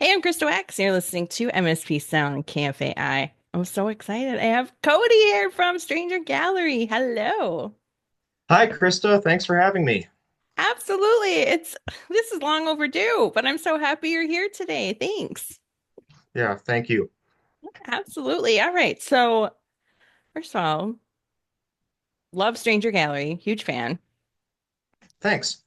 Hey, I'm Krista Wax. You're listening to MSP Sound and KFAI. I'm so excited. I have Cody here from Stranger Gallery. Hello. Hi, Krista. Thanks for having me. Absolutely. This is long overdue, but I'm so happy you're here today. Thanks. Yeah, thank you. Absolutely. All right. So, first of all, love Stranger Gallery, huge fan. Thanks.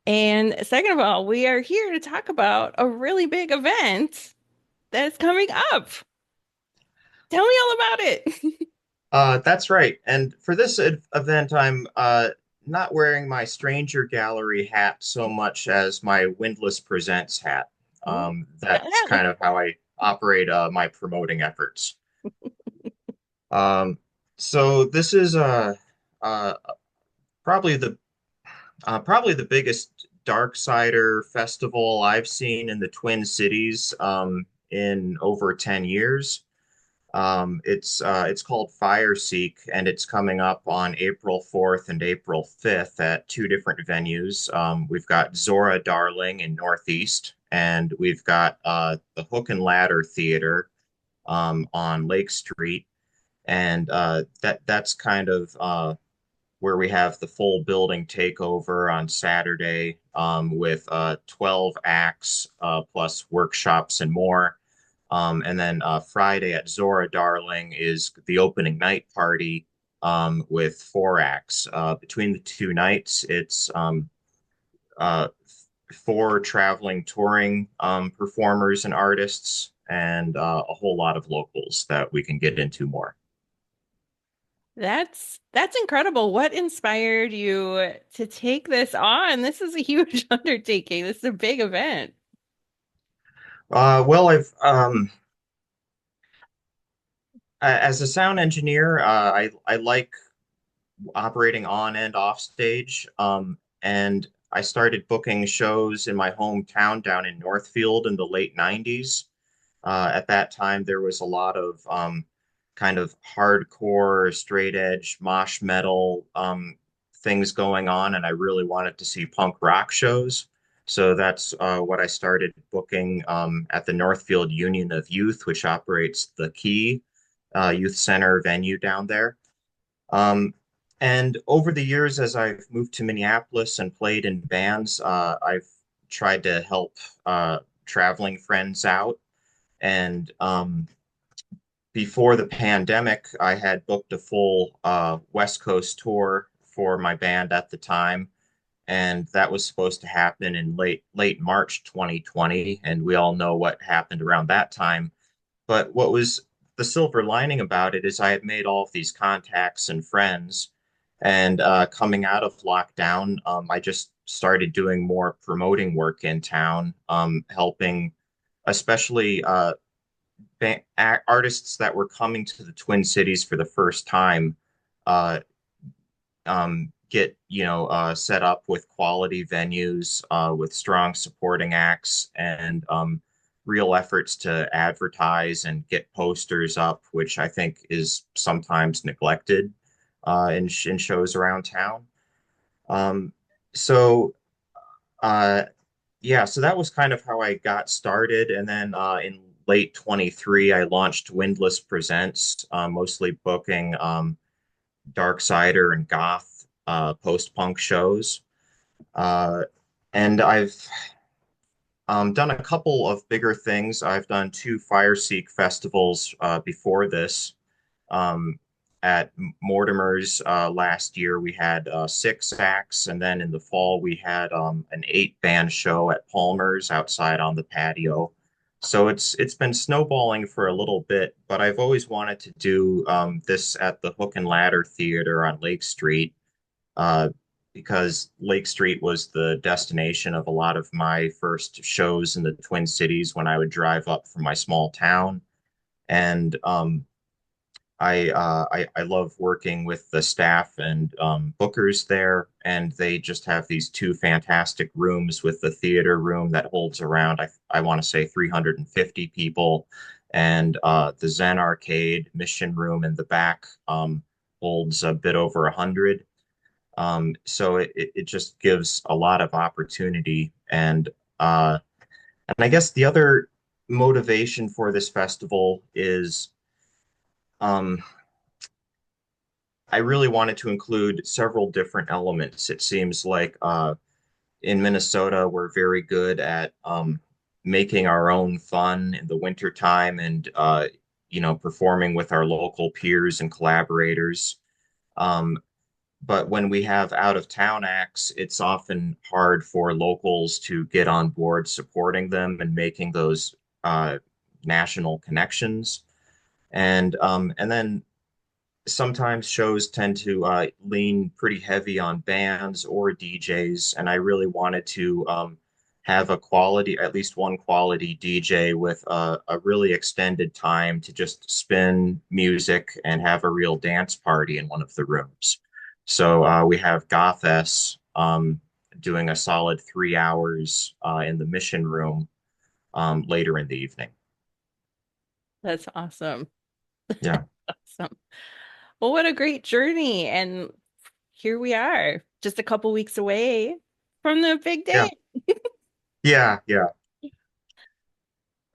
And second of all, we are here to talk about a really big event that is coming up. Tell me all about it. That's right. And for this event, I'm not wearing my Stranger Gallery hat so much as my Windlass Presents hat. Ooh. That's kind of how I operate my promoting efforts. Um, so this is uh, probably the biggest Darksider festival I've seen in the Twin Cities in over 10 years. It's called Fireseek, and it's coming up on April 4th and April 5th at two different venues. We've got Zhora Darling in Northeast, and we've got the Hook and Ladder Theater on Lake Street, and that's kind of where we have the full building takeover on Saturday with 12 acts plus workshops and more. And then Friday at Zora Darling is the opening night party with four acts. Between the two nights, it's uh, four traveling touring performers and artists, and a whole lot of locals that we can get into more. That's incredible. What inspired you to take this on? This is a huge undertaking. This is a big event. Well, as a sound engineer, I like operating on and off stage. And I started booking shows in my hometown down in Northfield in the late 90s. At that time, there was a lot of kind of hardcore, straight edge, mosh metal things going on, and I really wanted to see punk rock shows. So that's what I started booking at the Northfield Union of Youth, which operates the Key Youth Center venue down there. Um, and over the years, as I've moved to Minneapolis and played in bands, I've tried to help traveling friends out. And before the pandemic, I had booked a full West Coast tour for my band at the time, and that was supposed to happen in late March 2020. And we all know what happened around that time. But what was the silver lining about it is I had made all of these contacts and friends. And coming out of lockdown, I just started doing more promoting work in town, helping especially artists that were coming to the Twin Cities for the first time uh, get set up with quality venues with strong supporting acts and real efforts to advertise and get posters up, which I think is sometimes neglected in shows around town. Um, so uh, yeah, so that was kind of how I got started. And then in late 23, I launched Windlass Presents, mostly booking Dark Sider and Goth post-punk shows. Uh, and I've done a couple of bigger things. I've done two Fireseek festivals before this. Um, at Mortimer's last year, we had six acts, and then in the fall, we had an eight-band show at Palmer's outside on the patio. So it's been snowballing for a little bit, but I've always wanted to do this at the Hook and Ladder Theater on Lake Street uh, because Lake Street was the destination of a lot of my first shows in the Twin Cities when I would drive up from my small town. And I love working with the staff and bookers there, and they just have these two fantastic rooms with the theater room that holds around I want to say 350 people, and the Zen Arcade Mission Room in the back holds a bit over 100. So it just gives a lot of opportunity, and I guess the other motivation for this festival is um, I really wanted to include several different elements. It seems like in Minnesota, we're very good at making our own fun in the wintertime and performing with our local peers and collaborators. Um, but when we have out of town acts, it's often hard for locals to get on board supporting them and making those national connections. And then sometimes shows tend to lean pretty heavy on bands or DJs, and I really wanted to have a quality, at least one quality DJ with a really extended time to just spin music and have a real dance party in one of the rooms. So we have Goth S doing a solid 3 hours in the Mission Room later in the evening. That's awesome. Yeah. Awesome. Well, what a great journey. And here we are, just a couple weeks away from the big Yeah. day. Yeah. Yeah.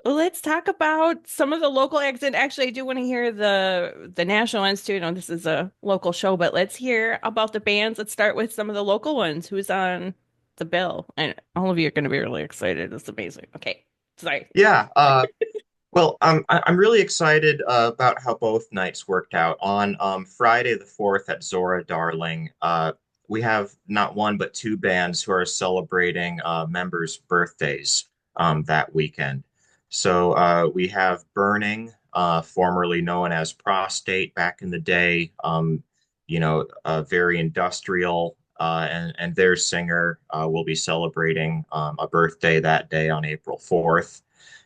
Well, let's talk about some of the local acts. And actually, I do want to hear the national ones too. I know this is a local show, but let's hear about the bands. Let's start with some of the local ones. Who's on the bill? And all of you are going to be really excited. It's amazing. Okay. Sorry. Yeah. Well, I'm really excited about how both nights worked out. On Friday the 4th at Zhora Darling, we have not one but two bands who are celebrating members' birthdays that weekend. So we have Burning, formerly known as Prostate back in the day, very industrial, and their singer will be celebrating a birthday that day on April 4th.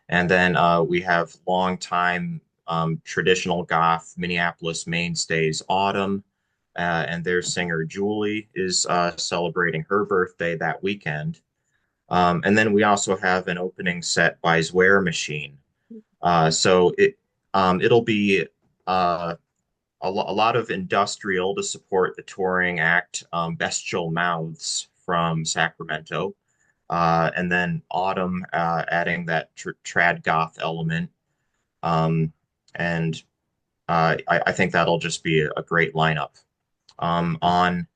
And then we have longtime traditional goth Minneapolis mainstays Autumn, and their singer Julie is celebrating her birthday that weekend. And then we also have an opening set by Zwer Machine. It'll be a lot of industrial to support the touring act, Bestial Mouths from Sacramento. And then Autumn adding that trad goth element. Um, and I think that'll just be a great lineup. On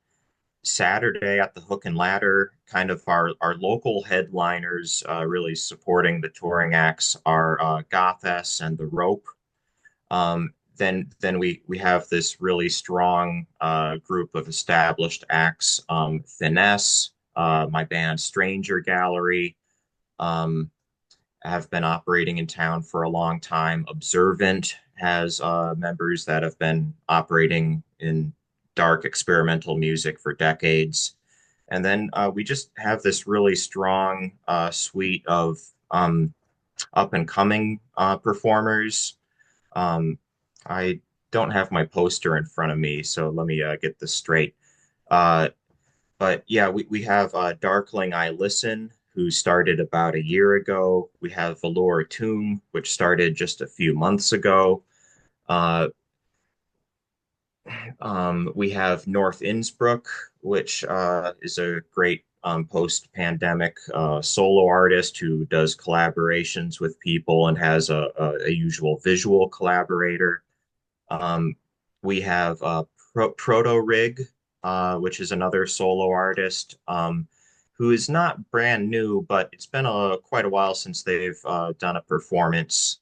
Saturday at the Hook and Ladder, kind of our local headliners really supporting the touring acts are Goth S and The Rope. Then we have this really strong group of established acts, Finesse, my band Stranger Gallery, um, have been operating in town for a long time. Observant has members that have been operating in dark experimental music for decades. And then we just have this really strong suite of up and coming performers. Um, I don't have my poster in front of me, so let me get this straight. Uh, but yeah, we have Darkling I Listen, who started about a year ago. We have Valor Tomb, which started just a few months ago. Uh, we have North Innsbruck, which is a great post-pandemic solo artist who does collaborations with people and has a usual visual collaborator. Um, we have Proto Rig, which is another solo artist who is not brand new, but it's been quite a while since they've done a performance.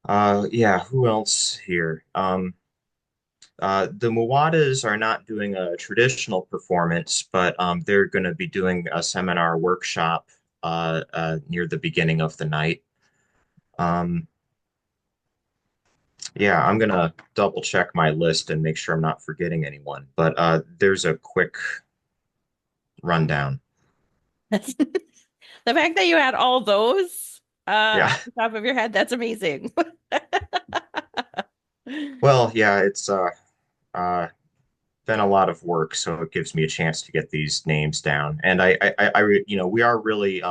Yeah, who else here? The Muwadas are not doing a traditional performance, but they're going to be doing a seminar workshop near the beginning of the night. Um, Yeah, I'm gonna double check my list and make sure I'm not forgetting anyone. But there's a quick rundown. The fact that you had all those Yeah. off the top of your head, that's amazing. Well, yeah, it's uh been a lot of work, so it gives me a chance to get these names down. And we are really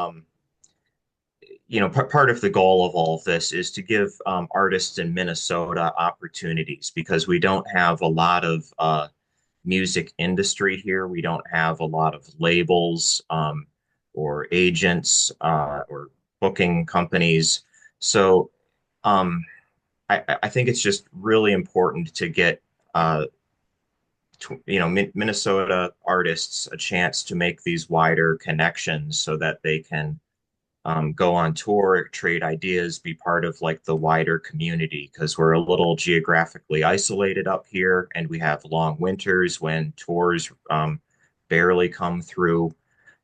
part of the goal of all of this is to give artists in Minnesota opportunities because we don't have a lot of music industry here. We don't have a lot of labels or agents or booking companies. So um, I think it's just really important to get uh, Minnesota artists a chance to make these wider connections so that they can go on tour, trade ideas, be part of like the wider community because we're a little geographically isolated up here and we have long winters when tours barely come through.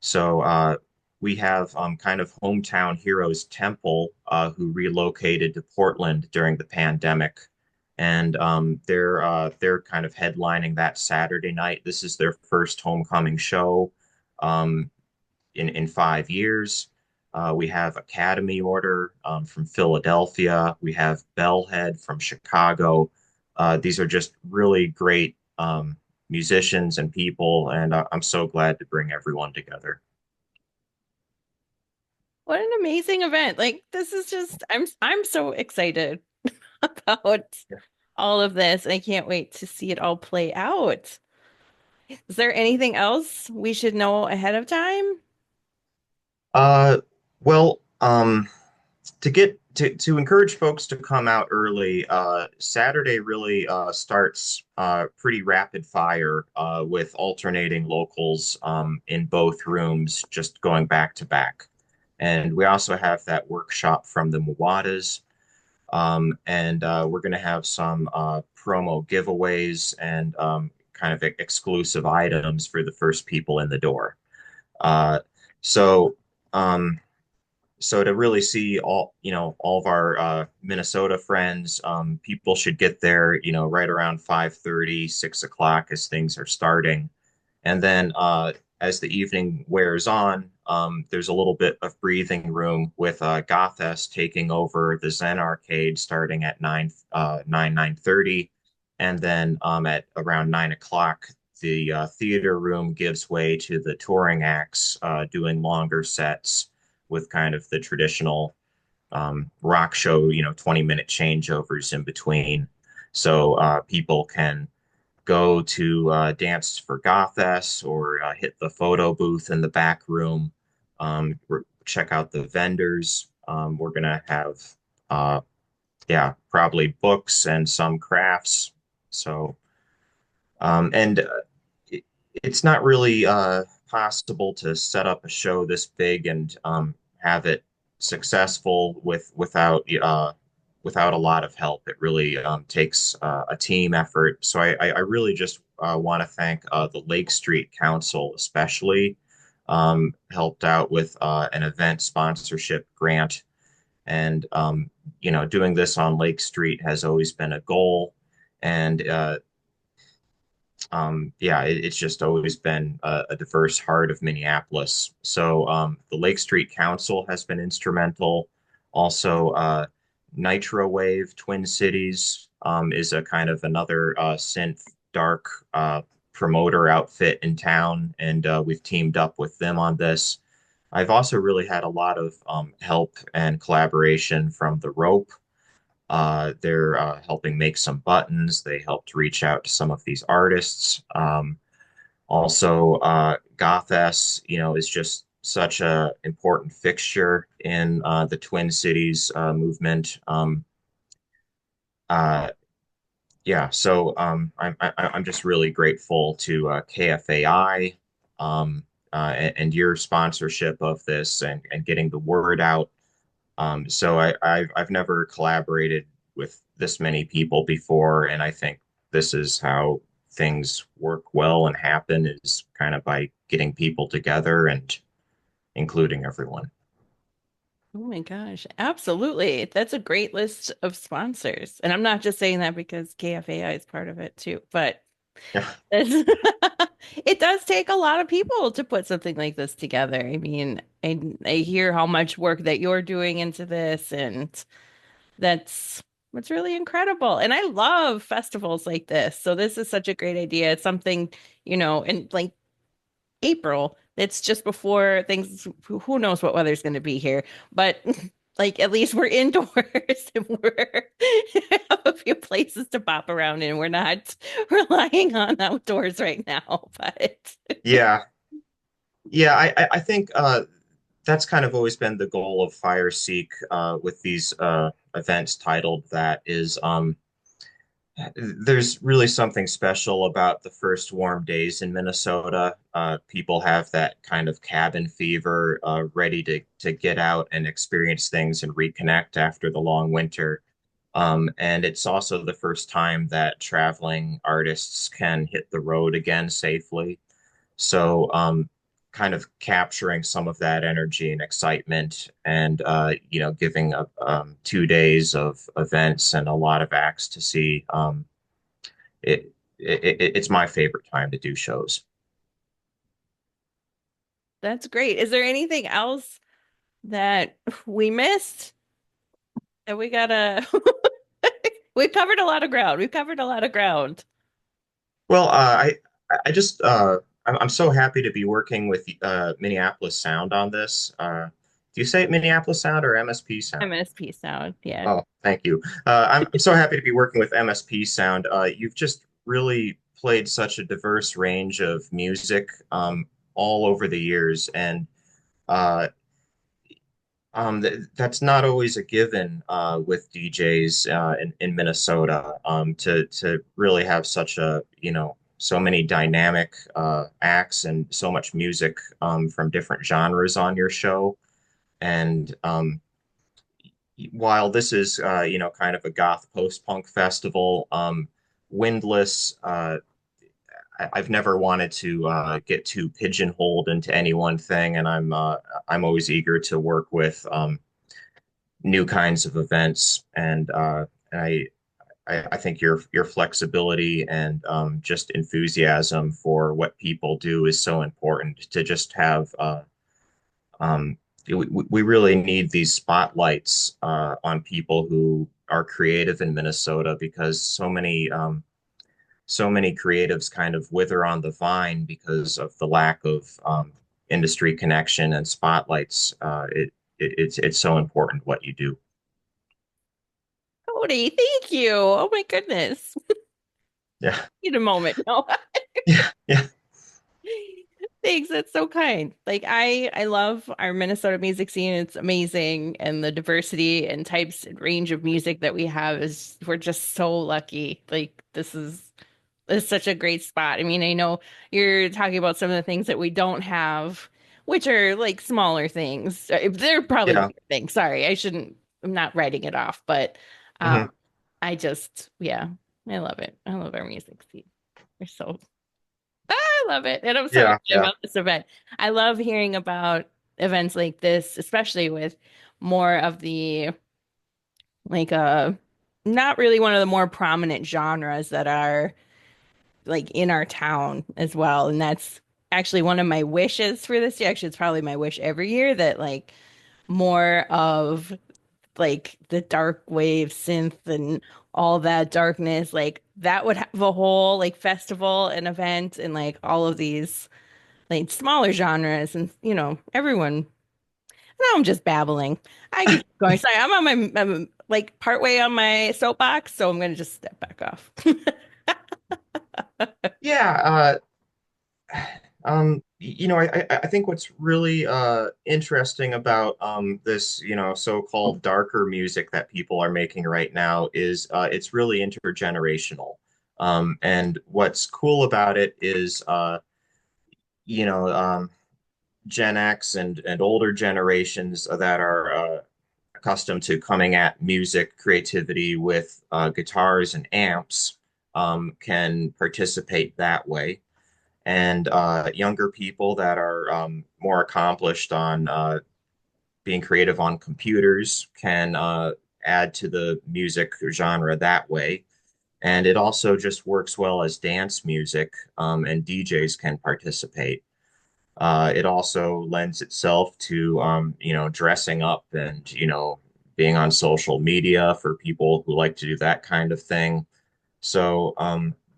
So we have kind of hometown heroes Temple who relocated to Portland during the pandemic. And they're kind of headlining that Saturday night. This is their first homecoming show. Um, in 5 years. We have Academy Order from Philadelphia. We have Bellhead from Chicago. These are just really great musicians and people, and I'm so glad to bring everyone together. What an amazing event. Like this is just I'm so excited about all of this and I can't wait to see it all play out. Is there anything else we should know ahead of time? Uh, well, to encourage folks to come out early, Saturday really starts pretty rapid fire with alternating locals in both rooms, just going back to back. And we also have that workshop from the Muwadas. And we're going to have some promo giveaways and kind of exclusive items for the first people in the door. Uh, so, um, so to really see all of our Minnesota friends, people should get there, right around 5:30, 6 o'clock as things are starting. And then as the evening wears on, there's a little bit of breathing room with Gothest taking over the Zen Arcade starting at 9:30. And then at around 9 o'clock, the theater room gives way to the touring acts doing longer sets with kind of the traditional rock show, 20-minute changeovers in between. So people can go to Dance for Gothess or hit the photo booth in the back room, check out the vendors. We're going to have, uh, probably books and some crafts. So, and it, it's not really possible to set up a show this big and have it successful without a lot of help. It really takes a team effort. So I really just want to thank the Lake Street Council, especially helped out with an event sponsorship grant. And doing this on Lake Street has always been a goal. And it's just always been a diverse heart of Minneapolis. So the Lake Street Council has been instrumental. Also, Nitro Wave Twin Cities is a kind of another synth dark promoter outfit in town, and we've teamed up with them on this. I've also really had a lot of help and collaboration from The Rope. They're helping make some buttons. They helped reach out to some of these artists. Also, Goth is just such a important fixture in the Twin Cities movement. Uh, I'm just really grateful to KFAI and your sponsorship of this and getting the word out. I've never collaborated with this many people before, and I think this is how things work well and happen is kind of by getting people together and including everyone. Oh my gosh, absolutely. That's a great list of sponsors. And I'm not just saying that because KFAI is part of it too, but Yeah. it's it does take a lot of people to put something like this together. I mean, I hear how much work that you're doing into this, and that's really incredible. And I love festivals like this. So this is such a great idea. It's something, and like April. It's just before things, who knows what weather's going to be here, but like at least we're indoors and we're have a few places to pop around in. We're not relying on outdoors right now, but Yeah. Yeah, I think that's kind of always been the goal of Fireseek with these events titled that is there's really something special about the first warm days in Minnesota. People have that kind of cabin fever, ready to get out and experience things and reconnect after the long winter. And it's also the first time that traveling artists can hit the road again safely. So, kind of capturing some of that energy and excitement and, giving up 2 days of events and a lot of acts to see. It's my favorite time to do shows. That's great. Is there anything else that we missed that we gotta we've covered a lot of ground. We've covered a lot of ground. Well, I just I'm so happy to be working with Minneapolis Sound on this. Do you say Minneapolis Sound or MSP Sound? MSP sound. Yeah. Oh, thank you. I'm so happy to be working with MSP Sound. You've just really played such a diverse range of music all over the years, and uh, that's not always a given with DJs in Minnesota. To really have such a so many dynamic acts and so much music from different genres on your show, and while this is kind of a goth post-punk festival, Windlass, I've never wanted to get too pigeonholed into any one thing, and I'm always eager to work with new kinds of events, and I think your flexibility and just enthusiasm for what people do is so important to just have we really need these spotlights on people who are creative in Minnesota because so many creatives kind of wither on the vine because of the lack of industry connection and spotlights. It's so important what you do. Cody, thank you. Oh my goodness. Yeah, Need a moment. No. yeah, yeah, Thanks. That's so kind. Like I love our Minnesota music scene. It's amazing. And the diversity and types and range of music that we have is we're just so lucky. Like this is such a great spot. I mean, I know you're talking about some of the things that we don't have, which are like smaller things. They're probably yeah. bigger things. Sorry, I'm not writing it off, but Mhm. yeah, I love it. I love our music scene. We're so I love it. And I'm so Yeah, excited yeah, about this event. I love hearing about events like this, especially with more of the like not really one of the more prominent genres that are like in our town as well. And that's actually one of my wishes for this year. Actually, it's probably my wish every year that like more of like the dark wave synth and all that darkness, like that would have a whole like festival and event and like all of these like smaller genres and everyone. Now I'm just babbling. I could keep going. Sorry, I'm like partway on my soapbox, so I'm gonna just step back off. yeah. I think what's really interesting about this, so-called darker music that people are making right now is it's really intergenerational. And what's cool about it is, you know, um, Gen X and older generations that are accustomed to coming at music creativity with guitars and amps can participate that way and younger people that are more accomplished on being creative on computers can add to the music genre that way. And it also just works well as dance music, and DJs can participate. It also lends itself to, dressing up and, being on social media for people who like to do that kind of thing. So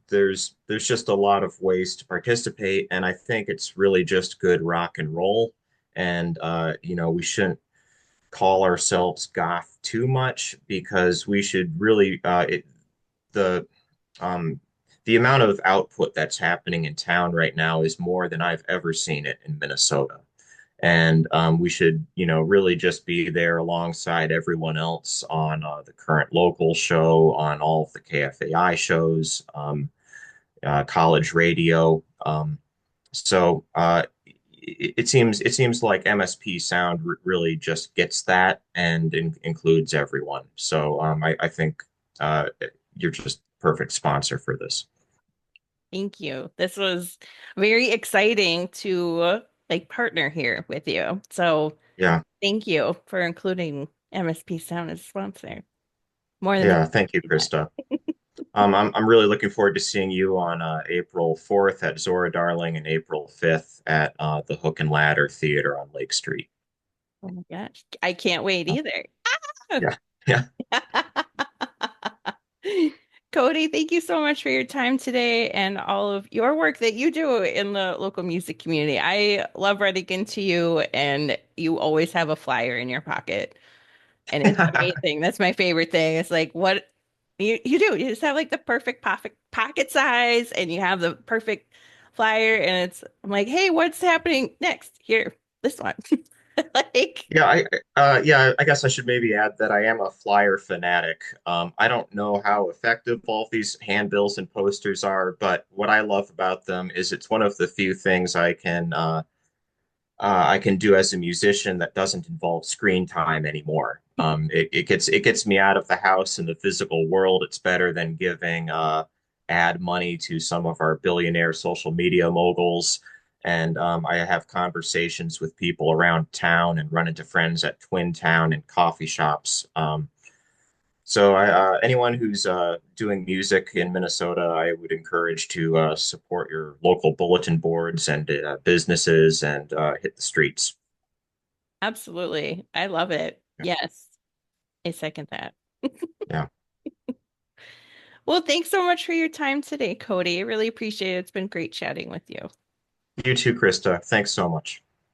there's just a lot of ways to participate, and I think it's really just good rock and roll. And we shouldn't call ourselves goth too much because we should really the um, the amount of output that's happening in town right now is more than I've ever seen it in Minnesota. And we should, really just be there alongside everyone else on the current local show, on all of the KFAI shows, college radio. It seems like MSP Sound really just gets that and includes everyone. So I think uh, you're just perfect sponsor for this. Thank you. This was very exciting to like partner here with you. So Yeah, thank you for including MSP Sound as a sponsor. More than we yeah. Thank you, can that. Krista. I'm really looking forward to seeing you on April 4th at Zora Darling and April 5th at the Hook and Ladder Theater on Lake Street. Oh my gosh. I can't wait either. Yeah, yeah, Cody, thank you so much for your time today and all of your work that you do in the local music community. I love running into you, and you always have a flyer in your pocket. And it's amazing. That's my favorite thing. It's like what you do. You just have like the perfect pocket size, and you have the perfect flyer, and it's I'm like, hey, what's happening next? Here, this one. Like, yeah. I guess I should maybe add that I am a flyer fanatic. I don't know how effective all of these handbills and posters are, but what I love about them is it's one of the few things I can do as a musician that doesn't involve screen time anymore. It gets me out of the house in the physical world. It's better than giving ad money to some of our billionaire social media moguls. And I have conversations with people around town and run into friends at Twin Town and coffee shops. Anyone who's doing music in Minnesota, I would encourage to support your local bulletin boards and businesses and hit the streets. absolutely. I love it. Yeah. Yes, I second that. Yeah. Well, thanks so much for your time today, Cody. I really appreciate it. It's been great chatting with you. You too, Krista. Thanks so much.